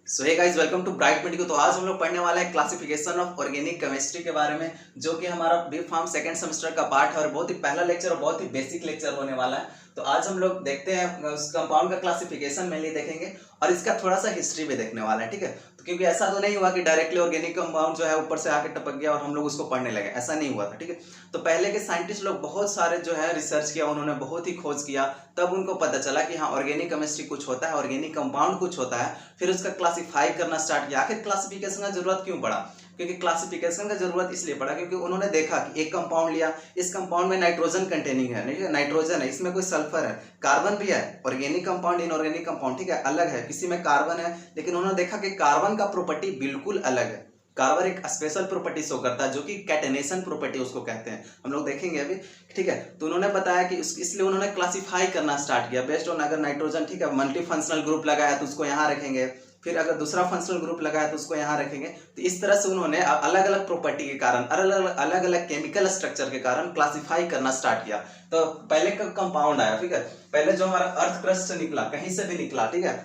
So hey guys, welcome to Bright Medico. तो आज हम लोग पढ़ने वाला है क्लासिफिकेशन ऑफ ऑर्गेनिक केमिस्ट्री के बारे में, जो कि हमारा बी फार्म सेकंड सेमेस्टर का पार्ट है और बहुत ही पहला लेक्चर और बहुत ही बेसिक लेक्चर होने वाला है। तो आज हम लोग देखते हैं उस कंपाउंड का क्लासिफिकेशन मेनली देखेंगे और इसका थोड़ा सा हिस्ट्री भी देखने वाला है, ठीक है। तो क्योंकि ऐसा तो नहीं हुआ कि डायरेक्टली ऑर्गेनिक कंपाउंड जो है ऊपर से आके टपक गया और हम लोग उसको पढ़ने लगे, ऐसा नहीं हुआ था, ठीक है। तो पहले के साइंटिस्ट लोग बहुत सारे जो है रिसर्च किया, उन्होंने बहुत ही खोज किया, तब उनको पता चला कि हाँ ऑर्गेनिक केमिस्ट्री कुछ होता है, ऑर्गेनिक कंपाउंड कुछ होता है। फिर उसका क्लासिफाई करना स्टार्ट किया। आखिर क्लासिफिकेशन का जरूरत क्यों पड़ा? क्योंकि क्लासिफिकेशन का जरूरत इसलिए पड़ा क्योंकि उन्होंने देखा कि एक कंपाउंड लिया, इस कंपाउंड में नाइट्रोजन कंटेनिंग है, नहीं नाइट्रोजन है, इसमें कोई सल्फर है, कार्बन भी है। ऑर्गेनिक कंपाउंड इनऑर्गेनिक कंपाउंड, ठीक है, अलग है, किसी में कार्बन है, लेकिन उन्होंने देखा कि कार्बन का प्रॉपर्टी बिल्कुल अलग है। कार्बन एक स्पेशल प्रॉपर्टी शो करता है जो कि कैटेनेशन प्रॉपर्टी उसको कहते हैं, हम लोग देखेंगे अभी, ठीक है। तो उन्होंने बताया कि इसलिए उन्होंने क्लासिफाई करना स्टार्ट किया बेस्ड ऑन, अगर नाइट्रोजन, ठीक है, मल्टी फंक्शनल ग्रुप लगाया तो उसको यहाँ रखेंगे, फिर अगर दूसरा फंक्शनल ग्रुप लगाया तो उसको यहाँ रखेंगे। तो इस तरह से उन्होंने अलग अलग प्रॉपर्टी के कारण, अलग अलग केमिकल स्ट्रक्चर के कारण क्लासिफाई करना स्टार्ट किया। तो पहले का कंपाउंड आया, ठीक है, पहले जो हमारा अर्थ क्रस्ट से निकला, कहीं से भी निकला, ठीक है,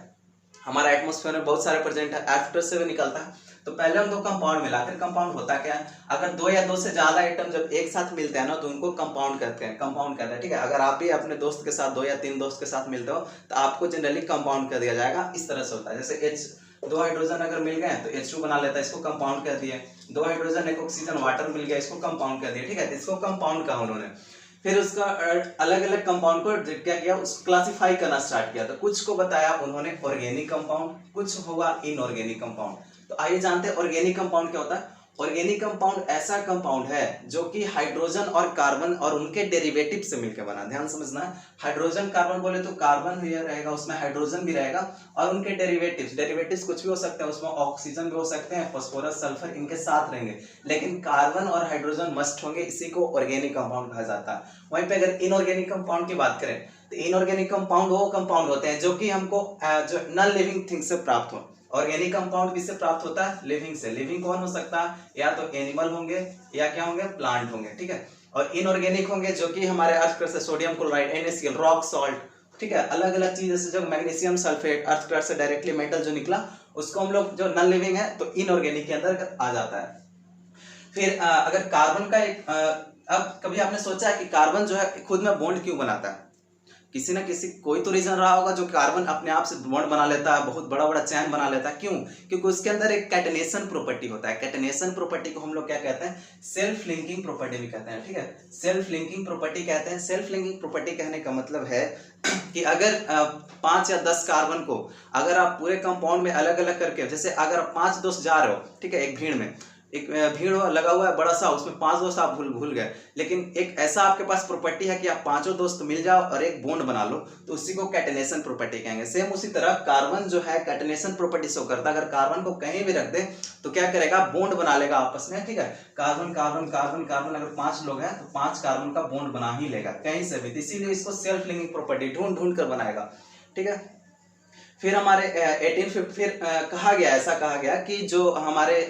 हमारा एटमॉस्फेयर में बहुत सारे प्रेजेंट है, अर्थ क्रस्ट से भी निकलता है। तो पहले हमको कंपाउंड मिला। फिर कंपाउंड होता क्या है? अगर दो या दो से ज्यादा आइटम जब एक साथ मिलते हैं ना तो उनको कंपाउंड कहते हैं, कंपाउंड कहते हैं, ठीक है। अगर आप भी अपने दोस्त के साथ, दो या तीन दोस्त के साथ मिलते हो तो आपको जनरली कंपाउंड कर दिया जाएगा। इस तरह से होता है, जैसे H, दो हाइड्रोजन अगर मिल गए तो H2 बना लेता है, इसको कंपाउंड कर दिए। दो हाइड्रोजन एक ऑक्सीजन वाटर मिल गया, इसको कंपाउंड कर दिया, ठीक है, इसको कंपाउंड कहा उन्होंने। फिर उसका अलग अलग कंपाउंड को क्या किया, उस क्लासिफाई करना स्टार्ट किया। तो कुछ को बताया उन्होंने ऑर्गेनिक कंपाउंड, कुछ होगा इनऑर्गेनिक कंपाउंड। तो आइए जानते हैं ऑर्गेनिक कंपाउंड क्या होता है। ऑर्गेनिक कंपाउंड ऐसा कंपाउंड है जो कि हाइड्रोजन और कार्बन और उनके डेरिवेटिव से मिलकर बना, ध्यान समझना है। हाइड्रोजन कार्बन बोले तो कार्बन भी रहेगा, उसमें हाइड्रोजन भी रहेगा, और उनके डेरिवेटिव्स कुछ भी हो सकते हैं, उसमें ऑक्सीजन भी हो सकते हैं, फास्फोरस, सल्फर, इनके साथ रहेंगे, लेकिन कार्बन और हाइड्रोजन मस्ट होंगे, इसी को ऑर्गेनिक कंपाउंड कहा जाता है। वहीं पे अगर इनऑर्गेनिक कंपाउंड की बात करें तो इनऑर्गेनिक कंपाउंड वो कंपाउंड होते हैं जो कि हमको जो नॉन लिविंग थिंग से प्राप्त हो। ऑर्गेनिक कंपाउंड किससे प्राप्त होता है? लिविंग से। लिविंग कौन हो सकता है? या तो एनिमल होंगे या क्या होंगे, प्लांट होंगे, ठीक है। और इनऑर्गेनिक होंगे जो कि हमारे अर्थ क्रस्ट से sodium chloride, NaCl, rock salt, ठीक है, अलग अलग चीज, जैसे जो मैग्नीशियम सल्फेट अर्थ क्रस्ट से डायरेक्टली मेटल जो निकला उसको हम लोग जो नॉन लिविंग है तो इनऑर्गेनिक के अंदर आ जाता है। फिर अगर कार्बन का एक अब कभी आपने सोचा है कि कार्बन जो है खुद में बॉन्ड क्यों बनाता है? किसी ना किसी कोई तो रीजन रहा होगा जो कार्बन अपने आप से बॉन्ड बना लेता है, बहुत बड़ा बड़ा चैन बना लेता है। क्यों? क्योंकि उसके अंदर एक कैटेनेशन प्रॉपर्टी होता है। कैटेनेशन प्रॉपर्टी को हम लोग क्या कहते हैं? सेल्फ लिंकिंग प्रॉपर्टी भी कहते हैं, ठीक है, सेल्फ लिंकिंग प्रॉपर्टी कहते हैं। सेल्फ लिंकिंग प्रॉपर्टी कहने का मतलब है कि अगर 5 या 10 कार्बन को अगर आप पूरे कंपाउंड में अलग अलग करके, जैसे अगर आप 5 दोस्त जा रहे हो, ठीक है, एक भीड़ में, एक भीड़ लगा हुआ है बड़ा सा, उसमें 5 दोस्त आप भूल गए, लेकिन एक ऐसा आपके पास प्रॉपर्टी है कि आप पांचों दोस्त मिल जाओ और एक बॉन्ड बना लो, तो उसी को कैटेनेशन प्रॉपर्टी कहेंगे। सेम उसी तरह कार्बन जो है कैटेनेशन प्रॉपर्टी शो करता है। अगर कार्बन को कहीं भी रख दे तो क्या करेगा, बॉन्ड बना लेगा आपस में, ठीक है, कार्बन कार्बन कार्बन कार्बन, अगर 5 लोग हैं तो 5 कार्बन का बॉन्ड बना ही लेगा कहीं से भी, इसीलिए इसको सेल्फ लिंकिंग प्रॉपर्टी ढूंढ ढूंढ कर बनाएगा, ठीक है। फिर हमारे 1850 फिर ऐसा कहा गया कि जो हमारे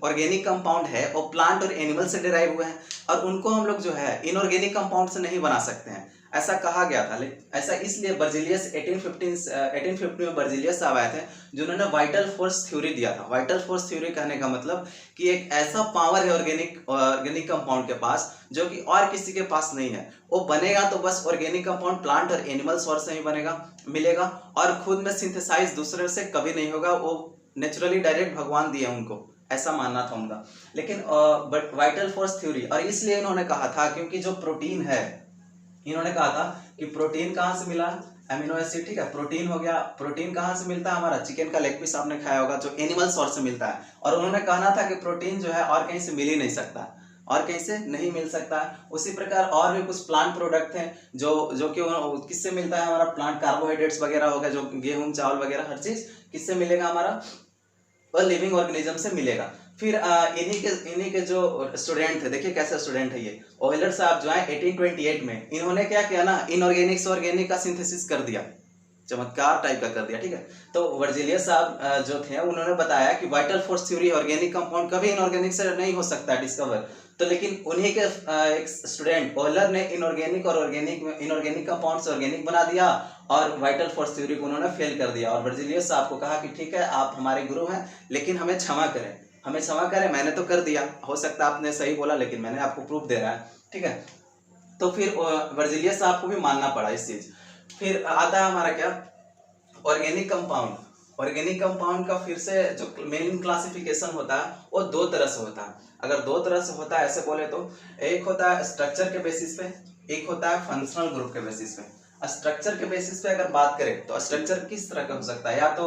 ऑर्गेनिक कंपाउंड है वो प्लांट और एनिमल से डिराइव हुए हैं और उनको हम लोग जो है इनऑर्गेनिक कंपाउंड से नहीं बना सकते हैं, ऐसा कहा गया था। ऐसा इसलिए बर्जिलियस 1850 में बर्जिलियस साहब आए थे जिन्होंने वाइटल फोर्स थ्योरी दिया था। वाइटल फोर्स थ्योरी कहने का मतलब कि एक ऐसा पावर है ऑर्गेनिक कंपाउंड के पास जो कि और किसी के पास नहीं है। वो बनेगा तो बस ऑर्गेनिक कंपाउंड प्लांट और एनिमल सोर्स से ही बनेगा, मिलेगा, और खुद में सिंथेसाइज दूसरे से कभी नहीं होगा। वो नेचुरली डायरेक्ट भगवान दिए उनको, ऐसा मानना था उनका। लेकिन बट वाइटल फोर्स थ्योरी, और इसलिए इन्होंने कहा था क्योंकि जो प्रोटीन है, इन्होंने कहा था कि प्रोटीन कहाँ से मिला, अमीनो एसिड, ठीक है, प्रोटीन हो गया। प्रोटीन कहाँ से मिलता है? हमारा चिकन का लेग पीस आपने खाया होगा जो एनिमल सोर्स से मिलता है, और उन्होंने कहना था कि प्रोटीन जो है और कहीं से मिल ही नहीं सकता, और कहीं से नहीं मिल सकता। उसी प्रकार और भी कुछ प्लांट प्रोडक्ट हैं जो कि किससे मिलता है? हमारा प्लांट कार्बोहाइड्रेट्स वगैरह हो गया, जो गेहूं चावल वगैरह, हर चीज किससे मिलेगा? हमारा और लिविंग ऑर्गेनिज्म से मिलेगा। फिर इन्हीं के जो स्टूडेंट थे, देखिए कैसे स्टूडेंट है ये, ऑयलर साहब जो है 1828 में, इन्होंने क्या किया ना, इनऑर्गेनिक से ऑर्गेनिक का सिंथेसिस कर दिया, चमत्कार टाइप का कर दिया, ठीक है। तो वर्जिलियस साहब जो थे उन्होंने बताया कि vital force theory, organic compound कभी इनऑर्गेनिक से नहीं हो सकता डिस्कवर। तो लेकिन उन्हीं के एक स्टूडेंट ऑयलर ने इनऑर्गेनिक कंपाउंड से ऑर्गेनिक बना दिया, और वाइटल फोर्स थ्योरी को उन्होंने फेल कर दिया। और वर्जिलियस साहब को कहा कि ठीक है आप हमारे गुरु हैं, लेकिन हमें क्षमा करें, हमें क्षमा करें, मैंने तो कर दिया, हो सकता है आपने सही बोला, लेकिन मैंने आपको प्रूफ दे रहा है, ठीक है। तो फिर वर्जिलियस साहब को भी मानना पड़ा इस चीज। फिर आता है हमारा क्या, ऑर्गेनिक कंपाउंड। ऑर्गेनिक कंपाउंड का फिर से जो मेन क्लासिफिकेशन होता है वो दो तरह से होता है। अगर दो तरह से होता है ऐसे बोले तो, एक होता है स्ट्रक्चर के बेसिस पे, एक होता है फंक्शनल ग्रुप के बेसिस पे। स्ट्रक्चर के बेसिस पे अगर बात करें तो स्ट्रक्चर किस तरह का हो सकता है, या तो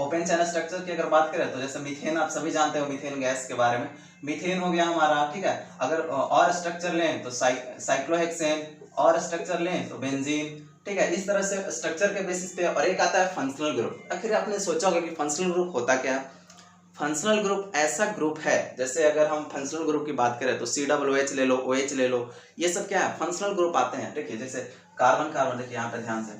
ओपन चैनल स्ट्रक्चर की अगर बात करें तो जैसे मीथेन, आप सभी जानते हो मीथेन गैस के बारे में, मीथेन हो गया हमारा, ठीक है। अगर और स्ट्रक्चर लें तो साइक्लोहेक्सेन, और स्ट्रक्चर लें तो बेंजीन, ठीक है। इस तरह से स्ट्रक्चर के बेसिस पे। और एक आता है फंक्शनल ग्रुप। आखिर आपने सोचा होगा कि फंक्शनल ग्रुप होता क्या है। फंक्शनल ग्रुप ऐसा ग्रुप है, जैसे अगर हम फंक्शनल ग्रुप की बात करें तो COOH ले लो, OH ले लो, ये सब क्या है, फंक्शनल ग्रुप आते हैं। देखिए जैसे कार्बन कार्बन, देखिए यहाँ पे ध्यान से,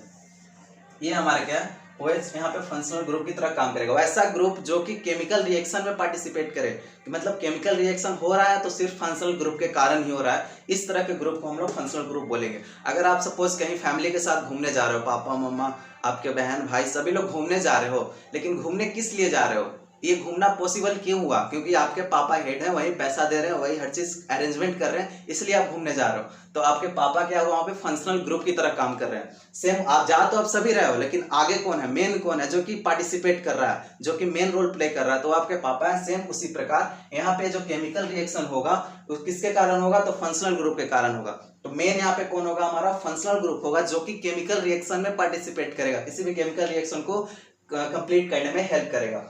ये हमारा क्या है, OH यहाँ पे फंक्शनल ग्रुप की तरह काम करेगा। वैसा ग्रुप जो कि केमिकल रिएक्शन में पार्टिसिपेट करे, कि मतलब केमिकल रिएक्शन हो रहा है तो सिर्फ फंक्शनल ग्रुप के कारण ही हो रहा है, इस तरह के ग्रुप को हम लोग फंक्शनल ग्रुप बोलेंगे। अगर आप सपोज कहीं फैमिली के साथ घूमने जा रहे हो, पापा मम्मा, आपके बहन भाई सभी लोग घूमने जा रहे हो, लेकिन घूमने किस लिए जा रहे हो, ये घूमना पॉसिबल क्यों हुआ, क्योंकि आपके पापा हेड हैं, वही पैसा दे रहे हैं, वही हर चीज अरेंजमेंट कर रहे हैं, इसलिए आप घूमने जा रहे हो। तो आपके पापा क्या हुआ, वहां पे फंक्शनल ग्रुप की तरह काम कर रहे हैं। सेम आप जा तो आप सभी रहे हो, लेकिन आगे कौन है, मेन कौन है जो कि पार्टिसिपेट कर रहा है, जो कि मेन रोल प्ले कर रहा है, तो आपके पापा है। सेम उसी प्रकार यहाँ पे जो केमिकल रिएक्शन होगा वो किसके कारण होगा, तो फंक्शनल ग्रुप के कारण होगा। तो मेन यहाँ पे कौन होगा, हमारा फंक्शनल ग्रुप होगा, जो कि केमिकल रिएक्शन में पार्टिसिपेट करेगा, किसी भी केमिकल रिएक्शन को कंप्लीट करने में हेल्प करेगा।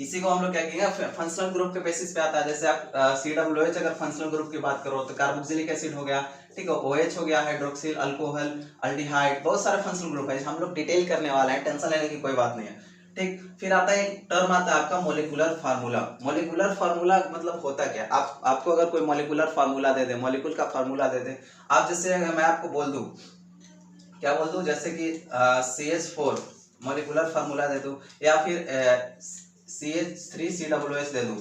इसी को हम लोग क्या कहेंगे, फंक्शनल ग्रुप के बेसिस पे आता है। जैसे आप COOH अगर फंक्शनल ग्रुप की बात करो तो कार्बोक्सिलिक एसिड हो गया, ठीक है, OH हो गया, हाइड्रोक्सिल, अल्कोहल, अल्डिहाइड, बहुत सारे फंक्शनल ग्रुप है, हम लोग डिटेल करने वाले हैं, टेंशन लेने की कोई बात नहीं है, ठीक। फिर आता है एक टर्म आता है आपका मोलिकुलर फार्मूला। मोलिकुलर फार्मूला मतलब होता क्या, आपको अगर कोई मोलिकुलर फार्मूला दे दे, मोलिकुल का फार्मूला दे दे, आप जैसे मैं आपको बोल दूं, क्या बोल दूं, जैसे कि CH4 मोलिकुलर फार्मूला दे दूं, या फिर CH3COOH दे दूं,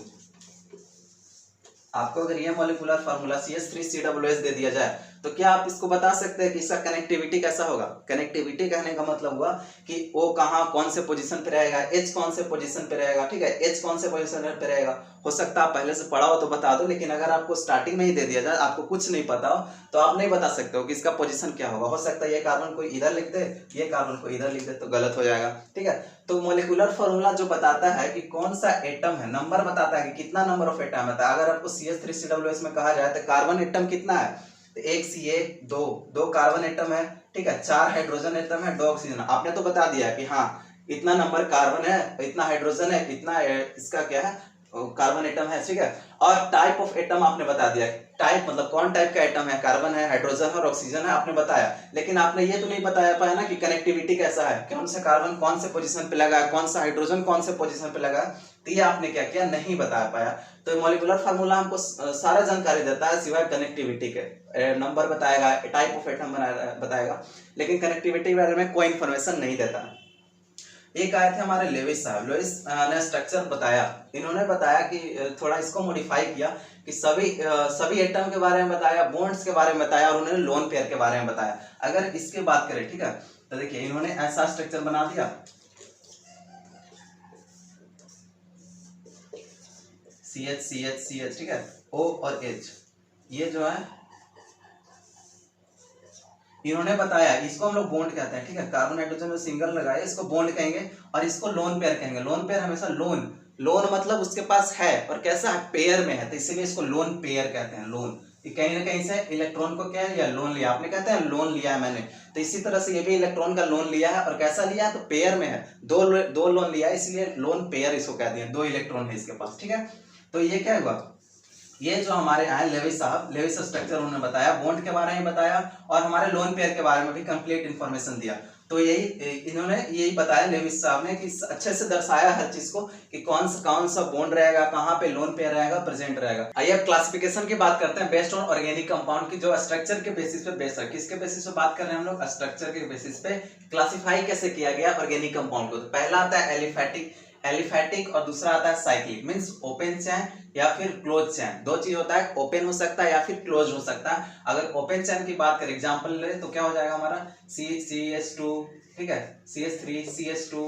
आपको अगर ये मोलिकुलर फार्मूला CH3COOH दे दिया जाए तो क्या आप इसको बता सकते हैं कि इसका कनेक्टिविटी कैसा होगा। कनेक्टिविटी कहने का मतलब हुआ कि O कहाँ कौन से पोजीशन पे रहेगा, H कौन से पोजीशन पे रहेगा, ठीक है, H कौन से पोजीशन पे रहेगा। हो सकता है आप पहले से पढ़ा हो तो बता दो, लेकिन अगर आपको स्टार्टिंग में ही दे दिया जाए, आपको कुछ नहीं पता हो, तो आप नहीं बता सकते हो कि इसका पोजीशन क्या होगा। हो सकता है ये कार्बन को इधर लिख दे, ये कार्बन को इधर लिख दे, तो गलत हो जाएगा, ठीक है। तो मोलिकुलर फार्मूला जो बताता है कि कौन सा एटम है, नंबर बताता है कि कितना नंबर ऑफ एटम है। अगर आपको CH3COOH में कहा जाए तो कार्बन एटम कितना है, तो एक दो कार्बन एटम है, ठीक है, 4 हाइड्रोजन एटम है, 2 ऑक्सीजन। आपने तो बता दिया कि हाँ इतना नंबर कार्बन है, इतना हाइड्रोजन है, इतना इसका क्या है कार्बन एटम है, ठीक है। और टाइप ऑफ एटम आपने बता दिया, टाइप मतलब कौन टाइप का एटम है, कार्बन है, हाइड्रोजन है और ऑक्सीजन है, आपने बताया। लेकिन आपने ये तो नहीं बताया पाया ना कि कनेक्टिविटी कैसा है, कौन सा कार्बन कौन से पोजीशन पे लगा है, कौन सा हाइड्रोजन कौन से पोजीशन पे लगा है, तो ये आपने क्या किया, नहीं बता पाया। तो मॉलिक्यूलर फार्मूला हमको सारा जानकारी देता है सिवाय कनेक्टिविटी के, नंबर बताएगा, टाइप ऑफ एटम बताएगा, लेकिन कनेक्टिविटी के बारे में कोई इंफॉर्मेशन नहीं देता। एक आए थे हमारे लेविस साहब, लेविस ने स्ट्रक्चर बताया, इन्होंने बताया कि थोड़ा इसको मॉडिफाई किया कि सभी एटम के बारे में बताया, बॉन्ड्स के बारे में बताया, और उन्होंने लोन पेयर के बारे में बताया। अगर इसके बात करें, ठीक है, तो देखिए इन्होंने ऐसा स्ट्रक्चर बना दिया, CH, ठीक है, O और H, ये जो है इन्होंने बताया, इसको हम लोग बॉन्ड कहते हैं, ठीक है, कार्बन हाइड्रोजन में सिंगल लगाए, इसको बॉन्ड कहेंगे, और इसको लोन पेयर कहेंगे। लोन पेयर हमेशा लोन मतलब उसके पास है और कैसा है, पेयर में है, तो इसीलिए इसको लोन पेयर कहते हैं। लोन कहीं ना कहीं से इलेक्ट्रॉन को क्या लिया, लोन लिया, आपने कहते हैं लोन लिया है मैंने, तो इसी तरह से ये भी इलेक्ट्रॉन का लोन लिया है, और कैसा लिया है, तो पेयर में है, दो लोन लिया है, इसलिए लोन पेयर इसको कहते हैं, 2 इलेक्ट्रॉन है इसके पास, ठीक है। तो ये क्या हुआ, ये जो हमारे आए लेविस साहब, लेविस स्ट्रक्चर उन्होंने बताया, बॉन्ड के बारे में बताया, और हमारे लोन पेयर के बारे में भी कंप्लीट इंफॉर्मेशन दिया। तो इन्होंने यही बताया लेविस साहब ने, कि अच्छे से दर्शाया हर चीज को कि कौन सा बॉन्ड रहेगा, कहाँ पे लोन पेयर रहेगा, प्रेजेंट रहेगा। आइए अब क्लासिफिकेशन की बात करते हैं बेस्ड ऑन ऑर्गेनिक कंपाउंड की, जो स्ट्रक्चर के बेसिस पे बेस्ड है। किसके बेसिस पे बात कर रहे हैं हम लोग, स्ट्रक्चर के बेसिस पे क्लासिफाई कैसे किया गया ऑर्गेनिक कंपाउंड को। तो पहला आता है एलिफेटिक एलिफैटिक और दूसरा आता है साइक्लिक। मींस ओपन चैन या फिर क्लोज चैन, दो चीज होता है, ओपन हो सकता है या फिर क्लोज हो सकता है। अगर ओपन चैन की बात करें एग्जांपल ले तो क्या हो जाएगा हमारा CH2, ठीक है, CH3, CH2,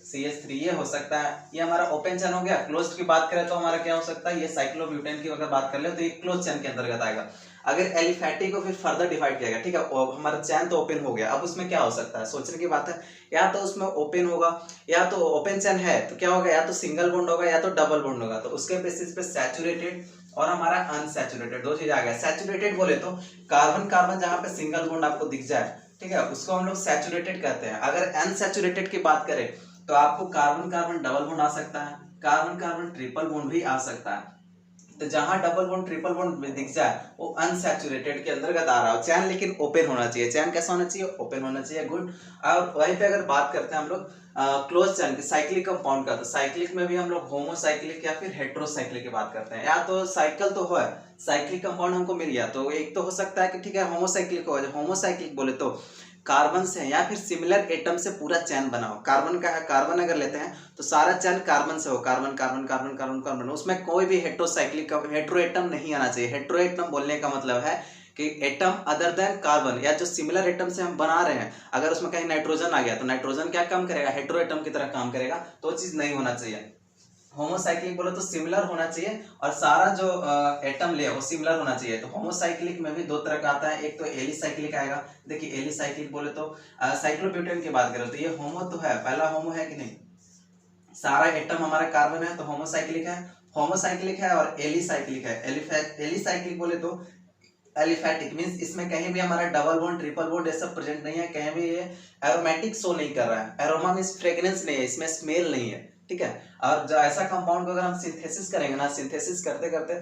CH3 ये हो सकता है, ये हमारा ओपन चैन हो गया। क्लोज की बात करें तो हमारा क्या हो सकता है, ये साइक्लोब्यूटेन की अगर बात कर ले तो ये क्लोज चैन के अंतर्गत आएगा। अगर एलिफैटिक को फिर फर्दर डिवाइड किया गया, ठीक है, और हमारा चैन तो ओपन हो गया, अब उसमें क्या हो सकता है, सोचने की बात है। या तो उसमें ओपन होगा, या तो ओपन चैन है तो क्या होगा, या तो सिंगल बॉन्ड होगा या तो डबल बॉन्ड होगा। तो उसके बेसिस पे सैचुरेटेड और हमारा अनसैचुरेटेड दो चीज आ गया। सैचुरेटेड बोले तो कार्बन कार्बन जहां पे सिंगल बॉन्ड आपको दिख जाए, ठीक है, उसको हम लोग सैचुरेटेड कहते हैं। अगर अनसैचुरेटेड की बात करें तो आपको कार्बन कार्बन डबल बॉन्ड आ सकता है, कार्बन कार्बन ट्रिपल बॉन्ड भी आ सकता है। तो जहां डबल बॉन्ड ट्रिपल बॉन्ड दिख जाए वो अनसैचुरेटेड के अंतर्गत आ रहा हो। चैन लेकिन ओपन होना चाहिए, चैन कैसा होना चाहिए, ओपन होना चाहिए, गुड। और वहीं पे अगर बात करते हैं हम लोग क्लोज चैन की, साइक्लिक कंपाउंड का, तो साइक्लिक में भी हम लोग होमोसाइक्लिक या फिर हेट्रोसाइक्लिक की बात करते हैं। या तो साइकिल तो है, साइक्लिक कंपाउंड हमको मिल गया तो एक तो हो सकता है कि ठीक है होमोसाइक्लिक हो जाए। होमोसाइक्लिक बोले तो कार्बन से या फिर सिमिलर एटम से पूरा चैन बना हो। कार्बन का है, कार्बन अगर लेते हैं तो सारा चैन कार्बन से हो, carbon carbon carbon carbon carbon, उसमें कोई भी हेट्रोसाइक्लिक का हेट्रो एटम नहीं आना चाहिए। हेट्रो एटम बोलने का मतलब है कि एटम अदर देन कार्बन, या जो सिमिलर एटम से हम बना रहे हैं, अगर उसमें कहीं नाइट्रोजन आ गया तो नाइट्रोजन क्या काम करेगा, हेट्रो एटम की तरह काम करेगा, तो चीज नहीं होना चाहिए। होमोसाइक्लिक बोलो तो सिमिलर होना चाहिए और सारा जो एटम ले वो सिमिलर होना चाहिए। तो होमोसाइक्लिक में भी दो तरह का आता है, एक तो एलिसाइक्लिक आएगा। देखिए एलिसाइक्लिक बोले तो साइक्लोब्यूटेन की बात करें तो ये होमो तो है, पहला होमो है कि नहीं, सारा एटम हमारा कार्बन है तो होमोसाइक्लिक है। होमोसाइक्लिक है और एलिसाइक्लिक है। एलिसाइक्लिक बोले तो एलिफैटिक मींस इसमें कहीं भी हमारा डबल बॉन्ड ट्रिपल बॉन्ड ये सब प्रेजेंट नहीं है, कहीं भी ये एरोमेटिक शो नहीं कर रहा है। एरोमा मींस फ्रेग्रेंस नहीं है, इसमें स्मेल नहीं है, ठीक है। और जो ऐसा कंपाउंड को अगर हम सिंथेसिस करेंगे ना, सिंथेसिस करते करते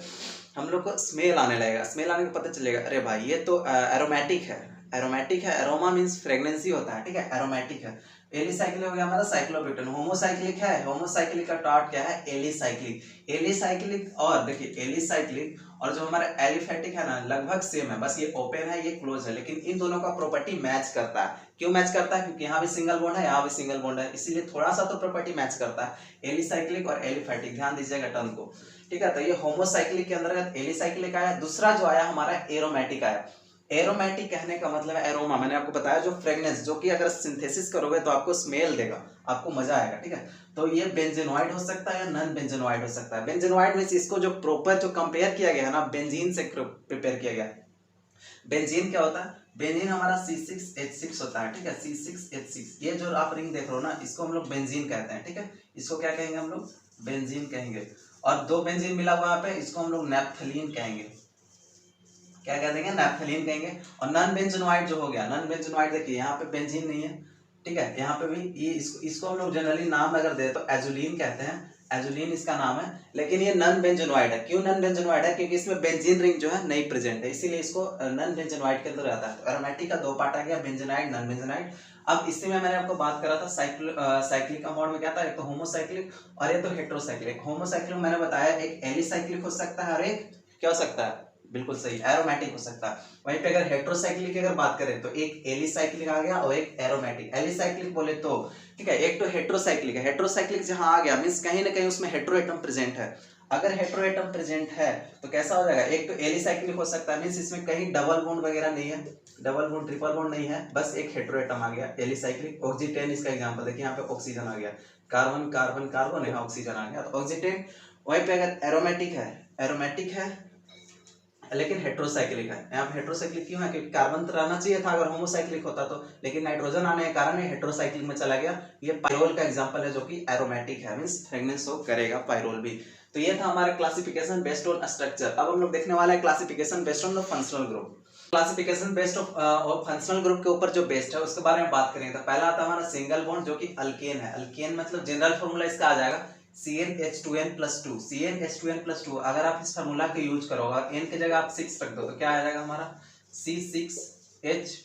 हम लोग को स्मेल आने लगेगा, स्मेल आने को पता चलेगा अरे भाई ये तो एरोमेटिक है। एरोमेटिक है, एरोमा मींस फ्रेग्रेंसी होता है, ठीक है, एरोमेटिक है। एलिसाइक्लिक हो गया हमारा साइक्लोब्यूटेन। होमोसाइक्लिक है, होमोसाइक्लिक का टॉट क्या है, एलिसाइक्लिक। एलिसाइक्लिक और देखिए एलिसाइक्लिक और जो हमारा एलिफैटिक है ना लगभग सेम है, बस ये ओपन है ये क्लोज है, लेकिन इन दोनों का प्रॉपर्टी मैच करता है। क्यों मैच करता है, क्योंकि यहाँ भी सिंगल बॉन्ड है यहाँ भी सिंगल बॉन्ड है, इसीलिए थोड़ा सा तो प्रॉपर्टी मैच करता है। एलिसाइक्लिक और एलिफैटिक, ध्यान दीजिएगा टर्म को, ठीक है। तो ये होमोसाइक्लिक के अंतर्गत एलिसाइक्लिक आया। दूसरा जो आया हमारा एरोमेटिक आया। एरोमेटिक कहने का मतलब है एरोमा, मैंने आपको बताया जो फ्रेग्रेंस, जो कि अगर सिंथेसिस करोगे तो आपको स्मेल देगा, आपको मजा आएगा, ठीक है। तो ये बेंजेनॉइड हो सकता है या नॉन बेंजेनॉइड हो सकता है। बेंजेनॉइड मींस इसको जो प्रॉपर जो कंपेयर किया गया है ना बेंजीन से प्रिपेयर किया गया। बेंजीन क्या होता है, बेंजीन हमारा C6H6 होता है, ठीक है, C6H6। ये जो आप रिंग देख रहे हो ना इसको हम लोग बेंजीन कहते हैं, ठीक है। इसको क्या कहेंगे हम लोग, बेंजीन कहेंगे। और दो बेंजीन मिला हुआ पे इसको हम लोग नैप्थलीन कहेंगे। क्या कह देंगे, नैप्थलीन कहेंगे। और नॉन बेंजोनॉइड जो हो गया, नॉन बेंजोनॉइड देखिए यहाँ पे बेंजीन नहीं है, ठीक है, यहाँ पे भी ये इसको हम लोग जनरली नाम अगर दे तो एजुलीन कहते हैं, एजुलीन इसका नाम है। लेकिन ये नॉन बेंजोनॉइड है। क्यों नॉन बेंजोनॉइड है, क्योंकि इसमें बेंजीन रिंग जो है नहीं प्रेजेंट है, इसीलिए इसको नॉन बेंजोनॉइड के अंदर आता है। तो एरोमेटिक का दो पार्ट आ गया, बेंजोनॉइड नॉन बेंजोनॉइड। अब इससे में मैंने आपको बात करा था साइक्लिक कंपाउंड में क्या था, एक तो होमोसाइक्लिक और एक तो हेट्रोसाइक्लिक। होमोसाइक्लिक मैंने बताया एक एलिसाइक्लिक हो सकता है और एक क्या हो सकता है, बिल्कुल सही, एरोमेटिक हो सकता है। वहीं पे अगर हेट्रोसाइक्लिक की अगर बात करें तो एक एलिसाइक्लिक आ गया और एक एरोमेटिक। एलिसाइक्लिक बोले तो ठीक है, एक तो हेट्रोसाइक्लिक है। हेट्रोसाइक्लिक जहां आ गया मींस कहीं ना कहीं उसमें हेट्रो एटम प्रेजेंट है। अगर हेट्रो एटम प्रेजेंट है तो कैसा हो जाएगा, एक तो एलिसाइक्लिक हो सकता है मींस इसमें कहीं डबल बॉन्ड वगैरह नहीं है, डबल बॉन्ड ट्रिपल बॉन्ड नहीं है, बस एक हेट्रो एटम आ गया एलिसाइक्लिक। ऑक्सीटेन इसका एग्जांपल देखिए, यहाँ पे ऑक्सीजन आ गया, कार्बन कार्बन कार्बन यहाँ ऑक्सीजन आ गया तो ऑक्सीटेन। वहीं पे अगर एरोमेटिक है, एरोमेटिक है लेकिन हेट्रोसाइक्लिक है। यहाँ पे हेट्रोसाइक्लिक क्यों है, क्योंकि कार्बन तो रहना चाहिए था अगर होमोसाइक्लिक होता तो, लेकिन नाइट्रोजन आने के कारण ये हेट्रोसाइक्लिक में चला गया। ये पायरोल का एग्जांपल है जो कि एरोमेटिक है, मींस फ्रेग्रेंस शो करेगा पायरोल भी। तो ये था हमारा क्लासिफिकेशन बेस्ड ऑन स्ट्रक्चर। अब हम लोग देखने वाला है classification based on the functional group. Classification based of functional group के ऊपर जो बेस्ड है उसके बारे में बात करेंगे। तो पहला आता है हमारा सिंगल बॉन्ड जो कि अल्केन है। अल्केन मतलब जनरल फॉर्मूला इसका आ जाएगा CnH2n+2। CnH2n+2 अगर आप इस फार्मूला को यूज करोगे, n की जगह आप 6 रख दो तो क्या आ जाएगा हमारा C6H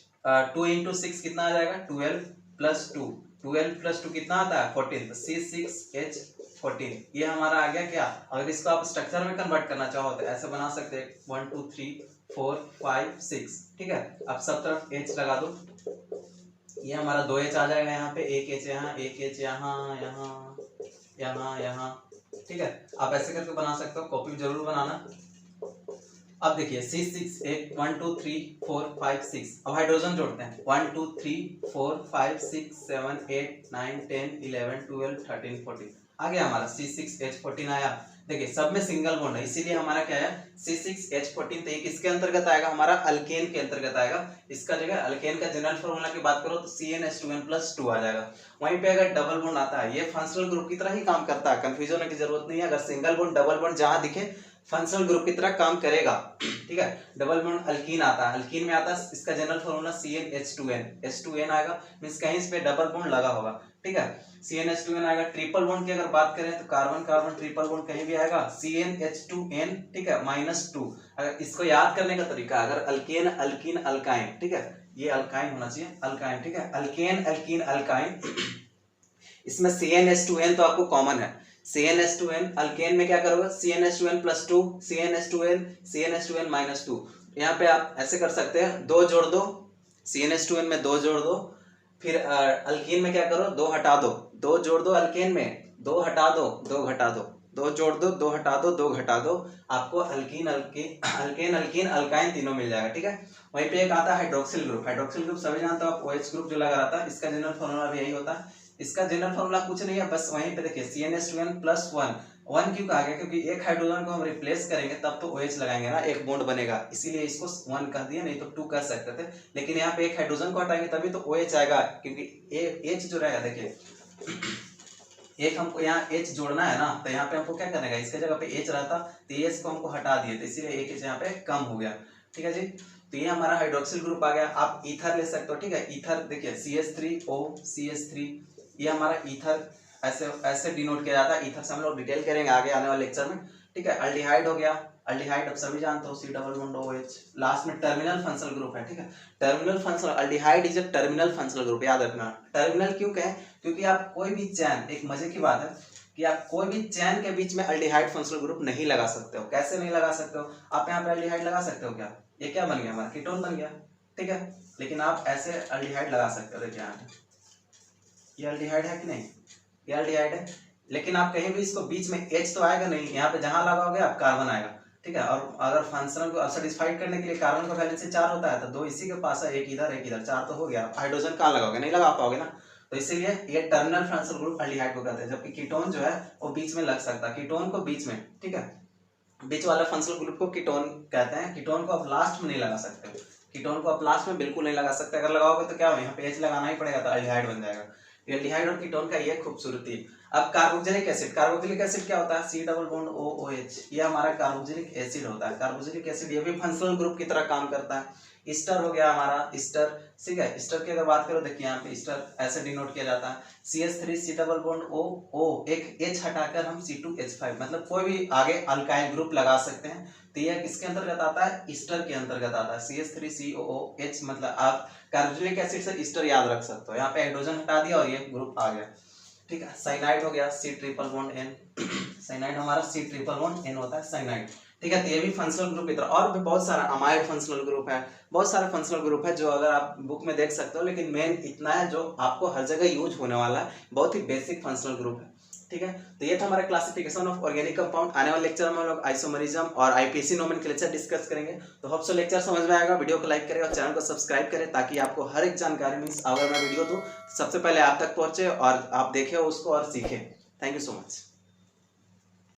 2 × 6 कितना आ जाएगा 12+2। 12+2 कितना आता है 14, तो C6H14 ये हमारा आ गया क्या। अगर इसको आप स्ट्रक्चर में कन्वर्ट करना चाहो तो ऐसे बना सकते हैं 1 2 3 4 5 6, ठीक है। अब सब तरफ H लगा दो, ये हमारा 2H आ जाएगा यहाँ पे, एक H यहाँ, एक H यहाँ, यहाँ यहाँ यहाँ, ठीक है। आप ऐसे करके बना सकते हो, कॉपी जरूर बनाना। अब देखिए C6 एक 1 2 3 4 5 6, अब हाइड्रोजन जोड़ते हैं 1 2 3 4 5 6 7 8 9 10 11 12 13 14 आ गया हमारा C6H14 आया। देखिए सब में सिंगल बॉन्ड है, इसीलिए हमारा क्या है C6H14। तो ये किसके अंतर्गत आएगा, हमारा अल्केन के अंतर्गत आएगा। इसका जगह अल्केन का जनरल फॉर्मूला की बात करो तो CnH2n+2 आ जाएगा। वहीं पे अगर डबल बॉन्ड आता है, ये फंक्शनल ग्रुप की तरह ही काम करता है, कंफ्यूजन होने की जरूरत नहीं है। अगर सिंगल बॉन्ड डबल बॉन्ड जहां दिखे फंक्शनल ग्रुप की तरह काम करेगा, ठीक है। डबल बॉन्ड अल्कीन आता है, अल्कीन में आता है इसका जनरल फॉर्मूला CnH2n, H2n आएगा, मींस कहीं इस पे डबल बॉन्ड लगा होगा, ठीक है। CnH2n आएगा। ट्रिपल बॉन्ड की अगर बात करें तो कार्बन कार्बन ट्रिपल बॉन्ड कहीं भी आएगा CnH2n, ठीक है, -2। अगर इसको याद करने का तरीका, अगर अल्केन अल्कीन अल्काइन, ठीक है, ये अल्काइन होना चाहिए, अल्काइन, ठीक है, अल्केन अल्कीन अल्काइन, इसमें CnH2n तो आपको कॉमन है। CnH2n अल्केन में क्या करोगे, CnH2n+2, CnH2n -2। यहाँ पे आप ऐसे कर सकते हैं, 2 जोड़ दो, CnH2n में 2 जोड़ दो, फिर अल्कीन में क्या करो, 2 हटा दो, 2 जोड़ दो अल्केन में, 2 हटा दो, 2 घटा दो, 2 जोड़ दो, 2 हटा दो, 2 घटा दो, आपको अल्कीन अल्केन अल्कीन अल्काइन तीनों मिल जाएगा, ठीक है। वहीं पे एक आता है हाइड्रोक्सिल ग्रुप। हाइड्रोक्सिल ग्रुप सभी जानते हो आप, OH ग्रुप जो लगा रहता है, इसका जनरल फॉर्मूला भी यही होता है। इसका जनरल फॉर्मूला कुछ नहीं है, बस वहीं पे देखिए CnH2n+1, 1 क्यों कहा गया, क्योंकि एक हाइड्रोजन को हम रिप्लेस करेंगे तब तो OH लगाएंगे ना, एक बॉन्ड बनेगा, इसीलिए इसको 1 कह दिया, नहीं तो 2 कह सकते थे। लेकिन यहाँ पे एक हाइड्रोजन को हटाएंगे तभी तो OH आएगा, क्योंकि H जो रहेगा, देखिए एक हमको यहाँ H जोड़ना है ना, तो यहाँ पे हमको क्या करने का, इसके जगह पे H रहता तो H को हमको हटा दिए, तो इसीलिए एक H यहाँ पे कम हो गया, ठीक है जी। तो ये हमारा हाइड्रोक्सिल ग्रुप आ गया। आप ईथर ले सकते हो, ठीक है। ईथर देखिए CH3O CH3, ये हमारा ईथर ऐसे ऐसे डिनोट किया जाता है। ईथर से हम लोग डिटेल करेंगे आगे आने वाले लेक्चर में, ठीक है। अल्डिहाइड हो गया, अल्डिहाइड अब सभी जानते हो, C+OH। लास्ट में टर्मिनल फंक्शनल ग्रुप है, ठीक है। Terminal functional, aldehyde is a terminal functional group, याद रखना। टर्मिनल क्यों कहें, क्योंकि आप कोई भी चैन, एक मजे की बात है कि आप कोई भी चैन के बीच में अल्डिहाइड फंक्शनल ग्रुप नहीं लगा सकते हो। कैसे नहीं लगा सकते हो, आप यहाँ पे अल्डिहाइड लगा सकते हो क्या, ये क्या बन गया हमारा कीटोन बन गया, ठीक है। लेकिन आप ऐसे अल्डिहाइड लगा सकते हो, देखिए यहाँ पे ये अल्डिहाइड है कि नहीं, ये अल्डिहाइड है, लेकिन आप कहीं भी इसको बीच में H तो आएगा नहीं, यहाँ पे जहां लगाओगे आप कार्बन आएगा, ठीक है। और अगर फंक्शनल को सेटिस्फाइड करने के लिए कार्बन का वैलेंसी 4 होता है, तो 2 इसी के पास है, एक इधर 4 तो हो गया। हाइड्रोजन कहाँ लगाओगे, नहीं लगा पाओगे ना, तो इसीलिए ये टर्मिनल फंक्शनल ग्रुप अल्डिहाइड को कहते हैं। जबकि कीटोन जो है वो बीच में लग सकता है, कीटोन को बीच में, ठीक है, बीच वाला फंक्शनल ग्रुप को कीटोन कहते हैं। कीटोन को आप लास्ट में नहीं लगा सकते, कीटोन को आप लास्ट में बिल्कुल नहीं लगा सकते। अगर लगाओगे तो क्या हो, यहाँ पे H लगाना ही पड़ेगा, तो अल्डिहाइड बन जाएगा। एल्डिहाइड और कीटोन का ये खूबसूरती। अब कार्बोक्सिलिक एसिड, कार्बोक्सिलिक एसिड क्या होता है, C+OOH, ये हमारा कार्बोक्सिलिक एसिड होता है। कार्बोक्सिलिक एसिड ये भी फंक्शनल ग्रुप की तरह काम करता है। ईस्टर हो गया हमारा, ईस्टर, ठीक है। ईस्टर की अगर बात करो, देखिए यहाँ पे ईस्टर ऐसे डिनोट किया जाता है, CH3 C+OO, एक H हटाकर हम C2H5, मतलब कोई भी आगे अल्काइल ग्रुप लगा सकते हैं। तो यह किसके अंतर्गत आता है, ईस्टर के अंतर्गत आता है। CH3COOH, मतलब आप कार्बोक्सिलिक एसिड से ईस्टर याद रख सकते हो। यहाँ पे हाइड्रोजन हटा दिया और ये ग्रुप आ गया, ठीक है। साइनाइड हो गया, C+N, साइनाइड हमारा C+N होता है, साइनाइड, ठीक है। तो ये भी फंक्शनल ग्रुप की तरह, और भी बहुत सारा अमाइड फंक्शनल ग्रुप है, बहुत सारे फंक्शनल ग्रुप है जो अगर आप बुक में देख सकते हो। लेकिन मेन इतना है जो आपको हर जगह यूज होने वाला है, बहुत ही बेसिक फंक्शनल ग्रुप है, ठीक है। तो ये था हमारा क्लासिफिकेशन ऑफ ऑर्गेनिक कंपाउंड। आने वाले लेक्चर में हम लोग आइसोमरिज्म और IPC नोमेनक्लेचर डिस्कस करेंगे। तो होप सो लेक्चर समझ में आएगा। वीडियो को लाइक करें और चैनल को सब्सक्राइब करें, ताकि आपको हर एक जानकारी मींस अगर मैं वीडियो दूं सबसे पहले आप तक पहुंचे और आप देखें उसको और सीखें। Thank you so much.